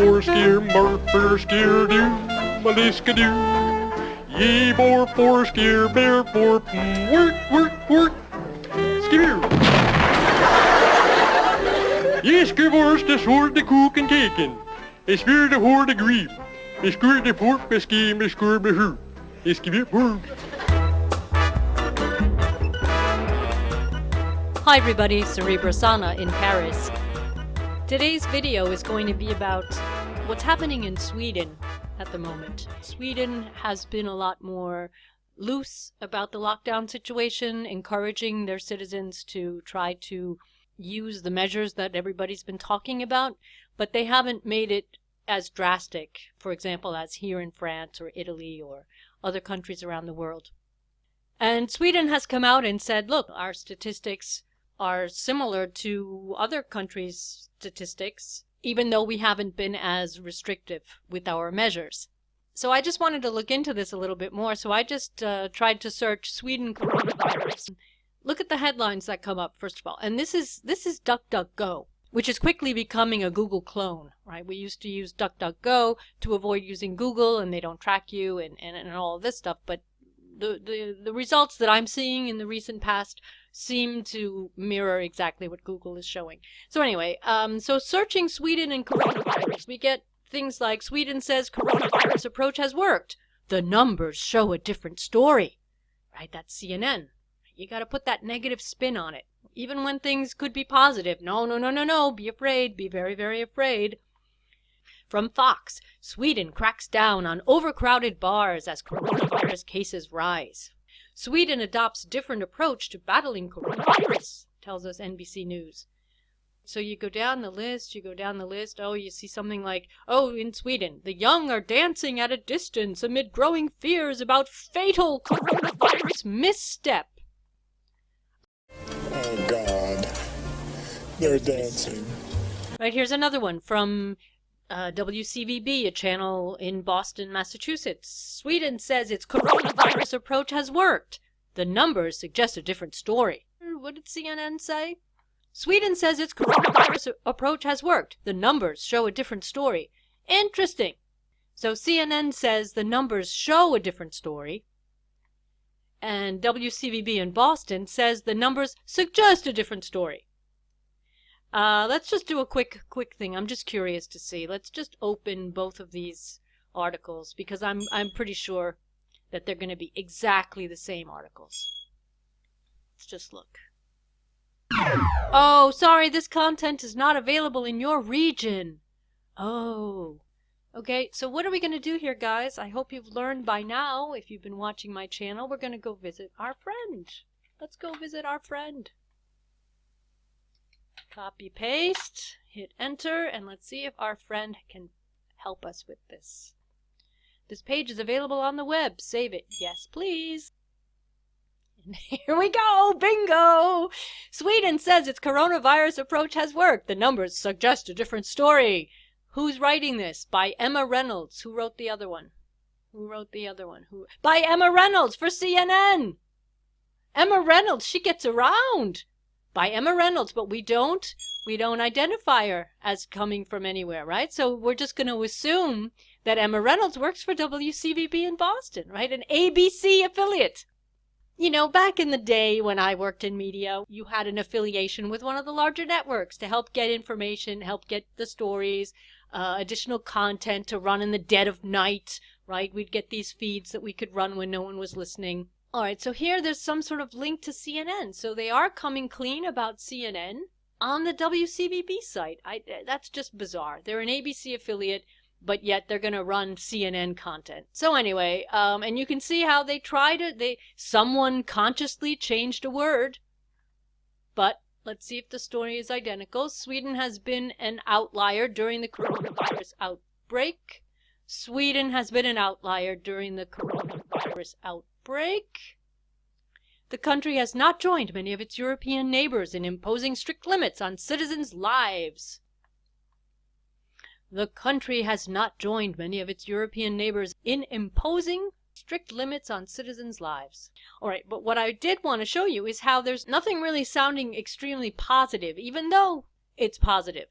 foreskin, murder, scare, do, maliska, do. Yea, more foreskin, bear, for, work, skibber. Yes, gewurst, das hoort de koeken keken. Es weer de hoort de grief. Es squirt de pork, es skim, es squirt de hu. Es skibber, pork. Hi everybody, Cerebrosana in Paris. Today's video is going to be about what's happening in Sweden at the moment. Sweden has been a lot more loose about the lockdown situation, encouraging their citizens to try to use the measures that everybody's been talking about, but they haven't made it as drastic, for example, as here in France or Italy or other countries around the world. And Sweden has come out and said, look, our statistics are similar to other countries' statistics, even though we haven't been as restrictive with our measures. So I just wanted to look into this a little bit more, so I just tried to search Sweden coronavirus. Look at the headlines that come up, first of all. And this is DuckDuckGo, which is quickly becoming a Google clone, right? We used to use DuckDuckGo to avoid using Google, and they don't track you and all of this stuff, but the results that I'm seeing in the recent past seem to mirror exactly what Google is showing. So anyway, so searching Sweden and coronavirus, we get things like Sweden says coronavirus approach has worked. The numbers show a different story. Right? That's CNN. You got to put that negative spin on it. Even when things could be positive. No. Be afraid. Be very, very afraid. From Fox, Sweden cracks down on overcrowded bars as coronavirus cases rise. Sweden adopts different approach to battling coronavirus, tells us NBC News. So you go down the list, oh, you see something like, oh, in Sweden, the young are dancing at a distance amid growing fears about fatal coronavirus misstep. Oh, God. They're dancing. Right, here's another one from WCVB, a channel in Boston, Massachusetts. Sweden says its coronavirus approach has worked. The numbers suggest a different story. What did CNN say? Sweden says its coronavirus approach has worked. The numbers show a different story. Interesting. So CNN says the numbers show a different story. And WCVB in Boston says the numbers suggest a different story. Let's just do a quick thing. I'm just curious to see. Let's just open both of these articles because I'm pretty sure that they're going to be exactly the same articles. Let's just look. Oh, sorry, this content is not available in your region. Oh. Okay, so what are we going to do here, guys? I hope you've learned by now. If you've been watching my channel, we're going to go visit our friend. Let's go visit our friend. Copy, paste, hit enter, and let's see if our friend can help us with this. This page is available on the web. Save it. Yes, please. And here we go. Bingo! Sweden says its coronavirus approach has worked. The numbers suggest a different story. Who's writing this? By Emma Reynolds. Who wrote the other one? By Emma Reynolds for CNN. Emma Reynolds, she gets around. By Emma Reynolds, but we don't identify her as coming from anywhere, right? So we're just going to assume that Emma Reynolds works for WCVB in Boston, right? An ABC affiliate. You know, back in the day when I worked in media, you had an affiliation with one of the larger networks to help get information, help get the stories, additional content to run in the dead of night, right? We'd get these feeds that we could run when no one was listening. All right, so here there's some sort of link to CNN. So they are coming clean about CNN on the WCVB site. That's just bizarre. They're an ABC affiliate, but yet they're going to run CNN content. So anyway, and you can see how they someone consciously changed a word. But let's see if the story is identical. Sweden has been an outlier during the coronavirus outbreak. Sweden has been an outlier during the coronavirus outbreak. The country has not joined many of its European neighbors in imposing strict limits on citizens' lives. The country has not joined many of its European neighbors in imposing strict limits on citizens' lives. All right, but what I did want to show you is how there's nothing really sounding extremely positive, even though it's positive.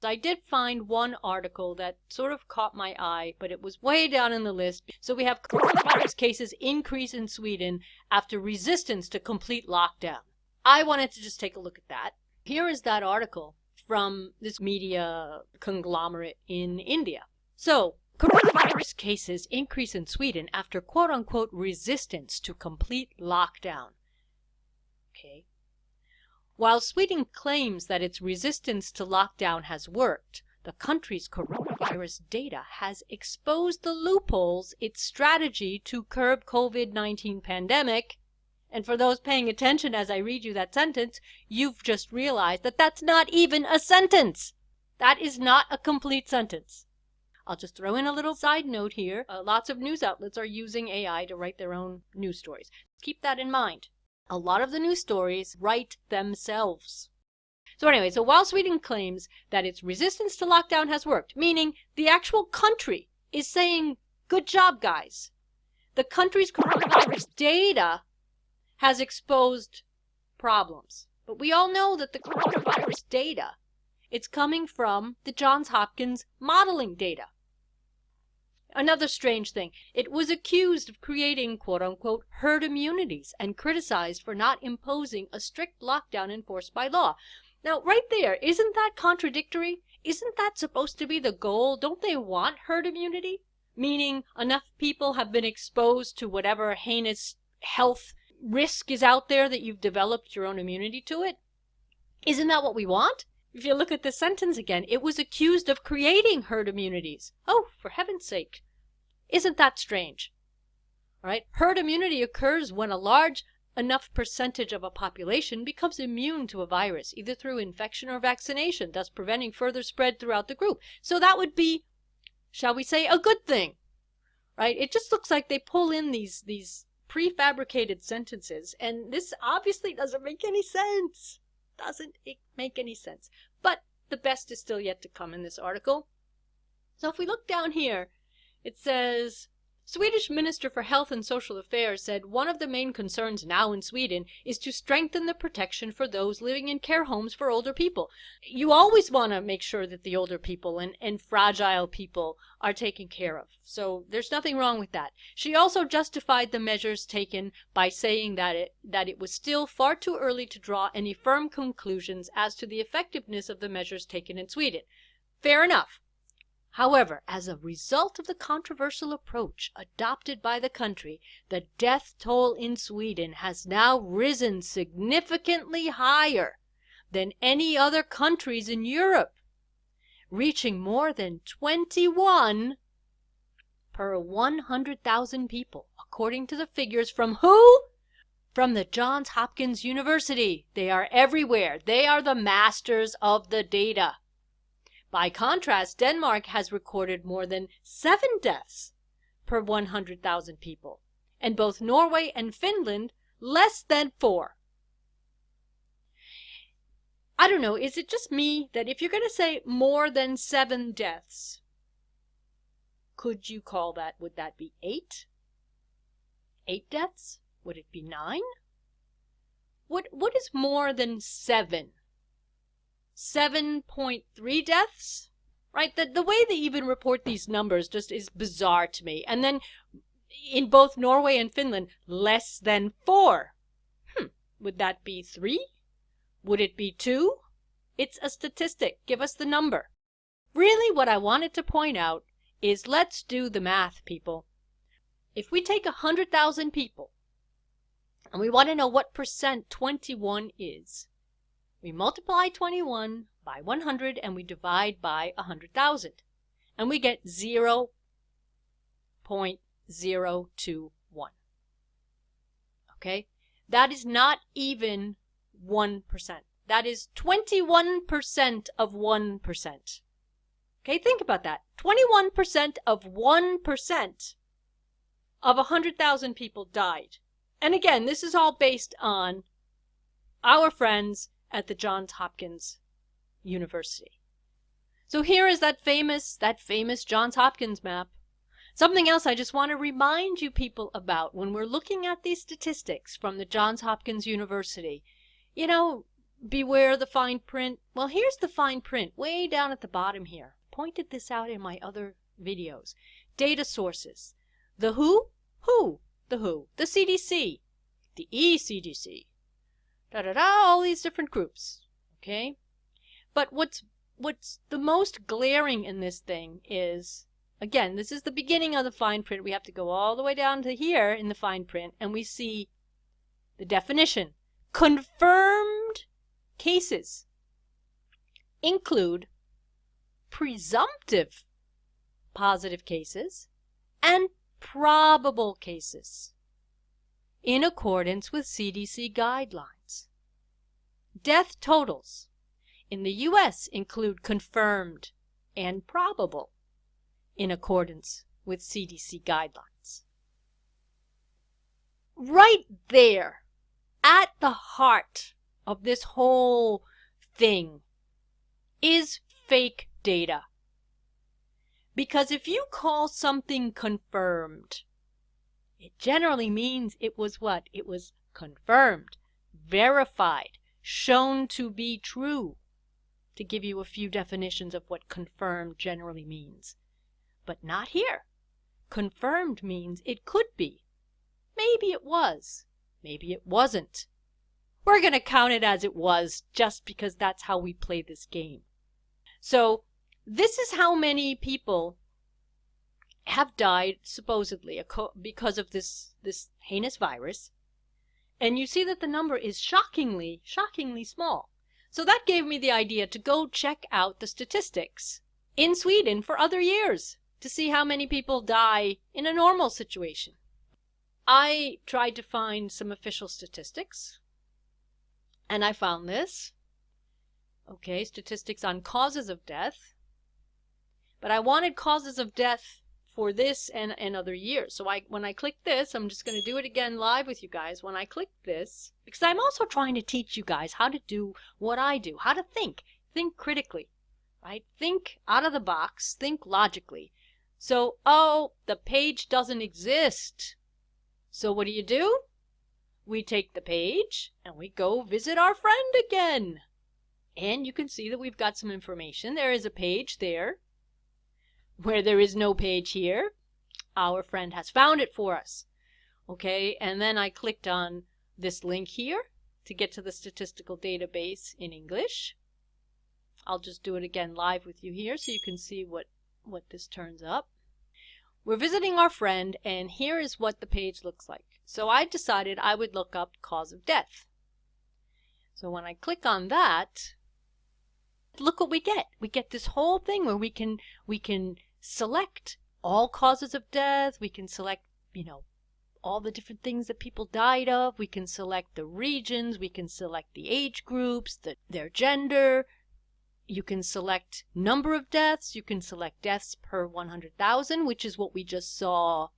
I did find one article that sort of caught my eye, but it was way down in the list. So we have coronavirus cases increase in Sweden after resistance to complete lockdown. I wanted to just take a look at that. Here is that article from this media conglomerate in India. So, coronavirus cases increase in Sweden after quote-unquote resistance to complete lockdown. Okay. While Sweden claims that its resistance to lockdown has worked, the country's coronavirus data has exposed the loopholes its strategy to curb COVID-19 pandemic. And for those paying attention as I read you that sentence, you've just realized that that's not even a sentence. That is not a complete sentence. I'll just throw in a little side note here. Lots of news outlets are using AI to write their own news stories. Keep that in mind. A lot of the news stories write themselves. So anyway, so while Sweden claims that its resistance to lockdown has worked, meaning the actual country is saying, good job, guys, the country's coronavirus data has exposed problems. But we all know that the coronavirus data, it's coming from the Johns Hopkins modeling data. Another strange thing, it was accused of creating quote-unquote herd immunities and criticized for not imposing a strict lockdown enforced by law. Now, right there, isn't that contradictory? Isn't that supposed to be the goal? Don't they want herd immunity? Meaning enough people have been exposed to whatever heinous health risk is out there that you've developed your own immunity to it? Isn't that what we want? If you look at the sentence again, it was accused of creating herd immunities. Oh, for heaven's sake. Isn't that strange? All right? Herd immunity occurs when a large enough percentage of a population becomes immune to a virus, either through infection or vaccination, thus preventing further spread throughout the group. So that would be, shall we say, a good thing. Right? It just looks like they pull in these prefabricated sentences, and this obviously doesn't make any sense. Doesn't it make any sense? But the best is still yet to come in this article. So if we look down here, it says, Swedish Minister for Health and Social Affairs said one of the main concerns now in Sweden is to strengthen the protection for those living in care homes for older people. You always want to make sure that the older people and fragile people are taken care of. So there's nothing wrong with that. She also justified the measures taken by saying that it was still far too early to draw any firm conclusions as to the effectiveness of the measures taken in Sweden. Fair enough. However, as a result of the controversial approach adopted by the country, the death toll in Sweden has now risen significantly higher than any other countries in Europe, reaching more than 21 per 100,000 people, according to the figures from who? From the Johns Hopkins University. They are everywhere. They are the masters of the data. By contrast, Denmark has recorded more than 7 deaths per 100,000 people, and both Norway and Finland less than 4. I don't know, is it just me that if you're going to say more than 7 deaths, could you call that, would that be 8? 8 deaths? Would it be 9? What is more than 7? 7.3 deaths, right? The way they even report these numbers just is bizarre to me. And then in both Norway and Finland, less than 4. Would that be 3? Would it be 2? It's a statistic. Give us the number. Really, what I wanted to point out is let's do the math, people. If we take 100,000 people and we want to know what percent 21 is, we multiply 21 by 100 and we divide by 100,000. And we get 0.021. Okay? That is not even 1%. That is 21% of 1%. Okay, think about that. 21% of 1% of 100,000 people died. And again, this is all based on our friends at the Johns Hopkins University. So here is that famous Johns Hopkins map. Something else I just want to remind you people about when we're looking at these statistics from the Johns Hopkins University. You know, beware the fine print. Well, here's the fine print way down at the bottom here. Pointed this out in my other videos. Data sources. The WHO? Who? The WHO. The CDC. The ECDC. All these different groups. Okay? But what's the most glaring in this thing is, again, this is the beginning of the fine print. We have to go all the way down to here in the fine print, and we see the definition. Confirmed cases include presumptive positive cases and probable cases in accordance with CDC guidelines. Death totals in the U.S. include confirmed and probable in accordance with CDC guidelines. Right there, at the heart of this whole thing, is fake data. Because if you call something confirmed, it generally means it was what? It was confirmed, verified, shown to be true. To give you a few definitions of what confirmed generally means. But not here. Confirmed means it could be. Maybe it was. Maybe it wasn't. We're going to count it as it was just because that's how we play this game. So this is how many people have died supposedly because of this heinous virus. And you see that the number is shockingly small. So that gave me the idea to go check out the statistics in Sweden for other years to see how many people die in a normal situation. I tried to find some official statistics, and I found this. Okay, statistics on causes of death. But I wanted causes of death for this and other years. So when I click this, I'm just going to do it again live with you guys. When I click this, because I'm also trying to teach you guys how to do what I do, how to think critically, right? Think out of the box, think logically. So, oh, the page doesn't exist. So what do? We take the page and we go visit our friend again. And you can see that we've got some information. There is a page there. Where there is no page here, our friend has found it for us. Okay, and then I clicked on this link here to get to the statistical database in English. I'll just do it again live with you here so you can see what this turns up. We're visiting our friend, and here is what the page looks like. So I decided I would look up cause of death. So when I click on that, look what we get. We get this whole thing where we can select all causes of death. We can select, all the different things that people died of. We can select the regions. We can select the age groups, their gender. You can select number of deaths. You can select deaths per 100,000, which is what we just saw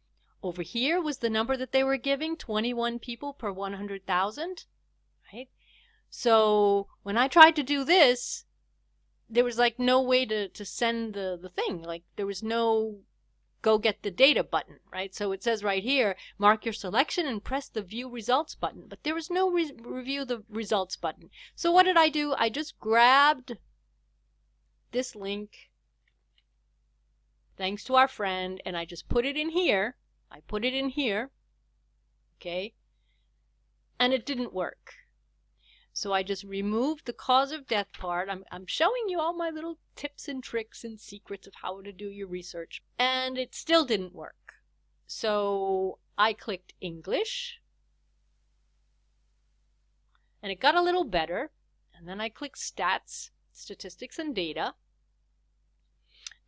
over here was the number that they were giving, 21 people per 100,000, right? So when I tried to do this, there was like no way to send the thing. Like there was no go get the data button, right? So it says right here, mark your selection and press the view results button. But there was no review the results button. So what did I do? I just grabbed this link, thanks to our friend, and I just put it in here. I put it in here, okay? And it didn't work. So I just removed the cause of death part. I'm showing you all my little tips and tricks and secrets of how to do your research. And it still didn't work. So I clicked English. And it got a little better. And then I clicked Stats, Statistics and Data.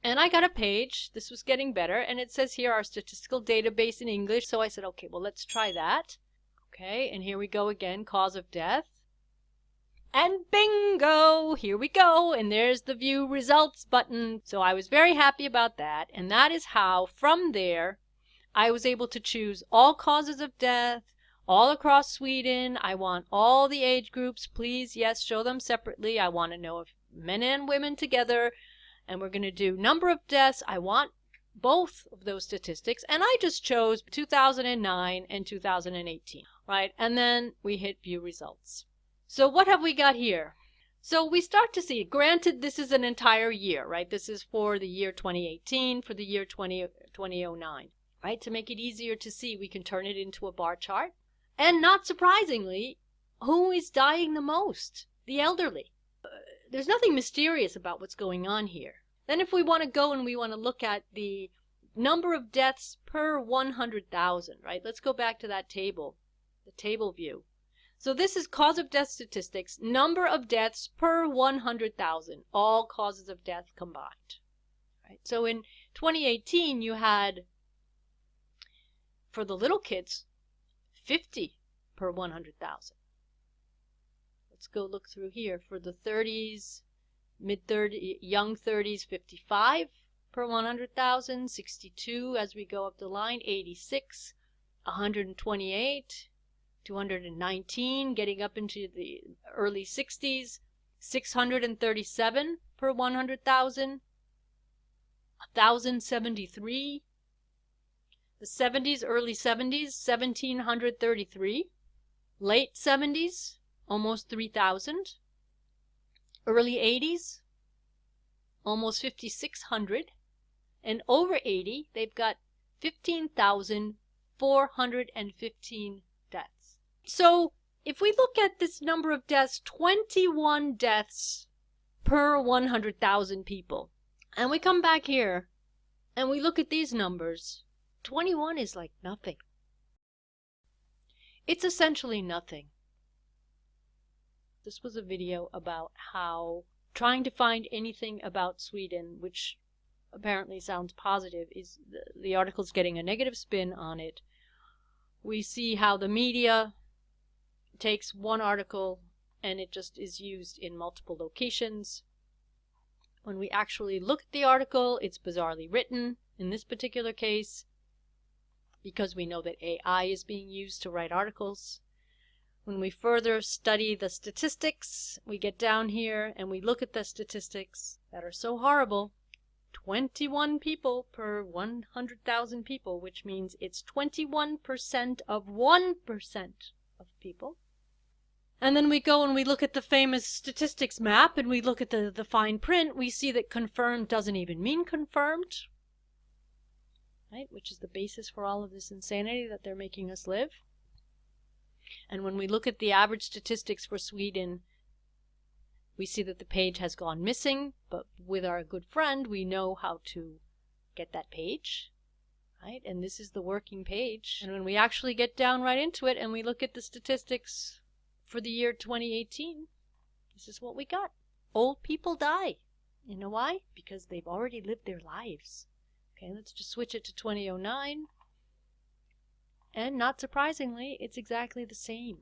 And I got a page. This was getting better. And it says here our statistical database in English. So I said, okay, well, let's try that. Okay, and here we go again, cause of death. And bingo, here we go, and there's the view results button. So I was very happy about that, and that is how, from there, I was able to choose all causes of death, all across Sweden. I want all the age groups, please, yes, show them separately. I want to know if men and women together, and we're going to do number of deaths. I want both of those statistics, and I just chose 2009 and 2018, right? And then we hit view results. So what have we got here? So we start to see, granted this is an entire year, right? This is for the year 2018, for the year 2009, right? To make it easier to see, we can turn it into a bar chart. And not surprisingly, who is dying the most? The elderly. There's nothing mysterious about what's going on here. Then if we want to go and we want to look at the number of deaths per 100,000, right? Let's go back to that table, the table view. So this is cause of death statistics, number of deaths per 100,000, all causes of death combined. Right? So in 2018, you had, for the little kids, 50 per 100,000. Let's go look through here. For the 30s, mid-30s, young 30s, 55 per 100,000, 62 as we go up the line, 86, 128, 219, getting up into the early 60s, 637 per 100,000, 1,073, the 70s, early 70s, 1,733, late 70s, almost 3,000, early 80s, almost 5,600, and over 80, they've got 15,415 deaths. So if we look at this number of deaths, 21 deaths per 100,000 people, and we come back here and we look at these numbers, 21 is like nothing. It's essentially nothing. This was a video about how trying to find anything about Sweden, which apparently sounds positive, is the article's getting a negative spin on it. We see how the media takes one article and it just is used in multiple locations. When we actually look at the article, it's bizarrely written in this particular case because we know that AI is being used to write articles. When we further study the statistics, we get down here and we look at the statistics that are so horrible. 21 people per 100,000 people, which means it's 21% of 1% of people. And then we go and we look at the famous statistics map and we look at the fine print. We see that confirmed doesn't even mean confirmed, right? Which is the basis for all of this insanity that they're making us live. And when we look at the average statistics for Sweden, we see that the page has gone missing, but with our good friend, we know how to get that page, right? And this is the working page. And when we actually get down right into it and we look at the statistics for the year 2018, this is what we got. Old people die. You know why? Because they've already lived their lives. Okay, let's just switch it to 2009. And not surprisingly, it's exactly the same.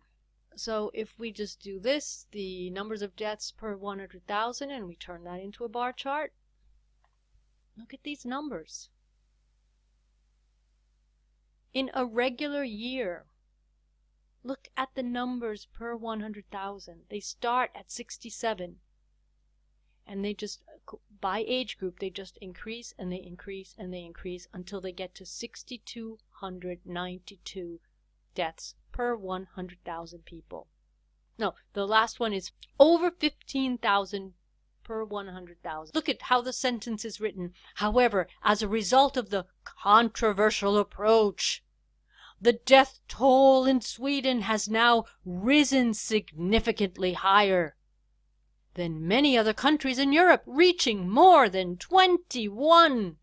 So if we just do this, the numbers of deaths per 100,000, and we turn that into a bar chart, look at these numbers. In a regular year, look at the numbers per 100,000. They start at 67. And they just, by age group, they just increase and they increase and they increase until they get to 6,292 deaths per 100,000 people. No, the last one is over 15,000 per 100,000. Look at how the sentence is written. However, as a result of the controversial approach, the death toll in Sweden has now risen significantly higher than many other countries in Europe, reaching more than 21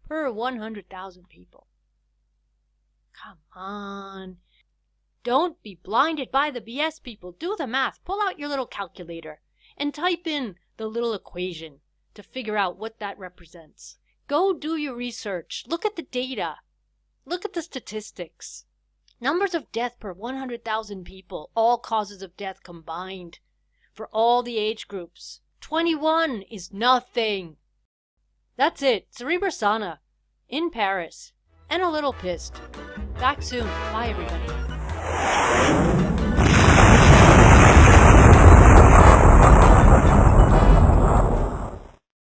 per 100,000 people. Come on. Don't be blinded by the BS, people. Do the math. Pull out your little calculator and type in the little equation to figure out what that represents. Go do your research. Look at the data. Look at the statistics. Numbers of death per 100,000 people, all causes of death combined for all the age groups. 21 is nothing. That's it. Cerebra Sana in Paris and a little pissed. Back soon. Bye, everybody.